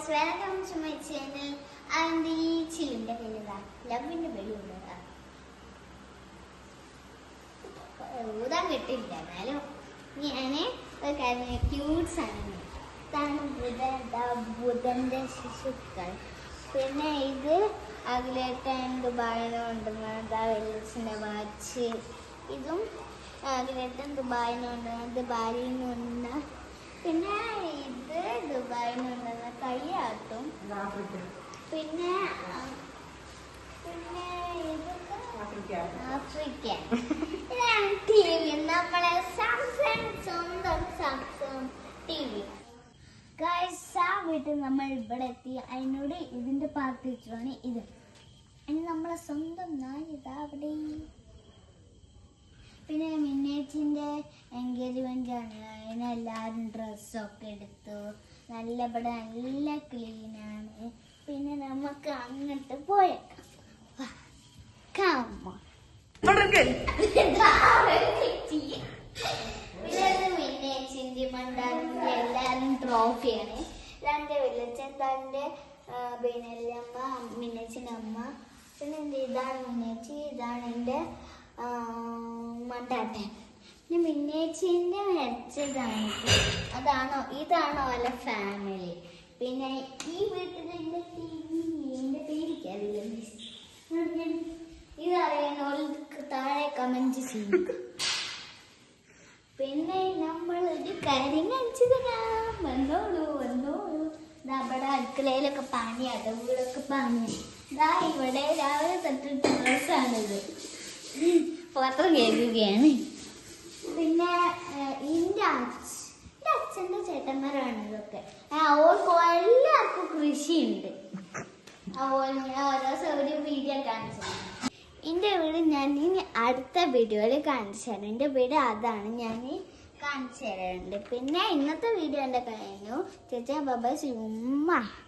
guys, welcome to my channel. And the chilinde kayila love-inde velunda udan kettilla nalo ഞാന് ഒരു കാര്യം ക്യൂട്ട്സ് ആണ് ഇതാണ് ബുധന്റെ ശിശുക്കൾ പിന്നെ ഇത് അഖിലേട്ടൻ ദുബായിന്ന് കൊണ്ടുവന്നത് വെല്ലിസിന്റെ വാച്ച് ഇതും അഖിലേട്ടൻ ദുബായിന്ന് കൊണ്ടുവന്നത് ബാലിയിൽ നിന്ന് കൊണ്ടുവന്ന പിന്നെ ഇത് ദുബായിൽ നിന്ന് കൊണ്ടുവന്ന കയ്യാട്ടും പിന്നെ പിന്നെ ഇതൊക്കെ ആഫ്രിക്കൻ ഇതാണ് ടി വി നമ്മളെ സാംസങ് സ്വന്തം സാംസങ് ടി വി വീട്ടിൽ നമ്മൾ ഇവിടെ എത്തി അതിനോട് ഇതിന്റെ പാർട്ടി വെച്ചാണ് ഇത് ഇനി നമ്മളെ സ്വന്തം നായ ഇതാ അവിടെ പിന്നെ മിന്നേച്ചിന്റെ എൻഗേജ്മെന്റ് ആണ് അതിനെല്ലാവരും ഡ്രസ്സൊക്കെ എടുത്തു നല്ല ഇവിടെ നല്ല ക്ലീനാണ് പിന്നെ നമുക്ക് അങ്ങോട്ട് പോയേക്കാം മിന്നേച്ചിന്റെ മണ്ടാറിന്റെ എല്ലാരും ട്രോഫിയാണ് ഇതാന്റെ വെള്ളച്ചെന്താന്റെ ബേനല്ലമ്മ മിന്നേച്ചിന്റെ അമ്മ പിന്നെ ഇതാണ് മിന്നേച്ചി ഇതാണ് എൻ്റെ മണ്ടാട്ടൻ പിന്നെ മിന്നേച്ചിന്റെ മരിച്ചതാണ് ഇതാണോ അല്ല ഫാമിലി പിന്നെ ഈ വീട്ടിലെ എൻ്റെ പേരിക്കറിയില്ല ഇതറിയാൻ താഴെ കമന്റ് ചെയ്യും പിന്നെ നമ്മൾ ഒരു കാര്യം കാണിച്ചു തരാം വന്നോളൂ അവിടെ അടുക്കളയിലൊക്കെ പണി അടവുകളൊക്കെ പണി ഇതാ ഇവിടെ രാവിലെ തൊട്ടിട്ട് ദിവസമാണിത് പാത്രം കേൾക്കുകയാണ് പിന്നെ എൻ്റെ അച്ഛൻ്റെ ചേട്ടന്മാരാണ് ഇതൊക്കെ ഓർക്ക് എല്ലാവർക്കും കൃഷിയുണ്ട് അപ്പോൾ ഞാൻ ഓരോ ഒരു വീഡിയോ കാണിച്ചു എൻ്റെ വീട് ഞാൻ ഇനി അടുത്ത വീഡിയോയിൽ കാണിച്ചു തരാം എൻ്റെ വീട് അതാണ് ഞാൻ കാണിച്ചു തരാറുണ്ട് പിന്നെ ഇന്നത്തെ വീഡിയോ എൻ്റെ കഴിഞ്ഞു ചേച്ചാ ബബ സുമ്മ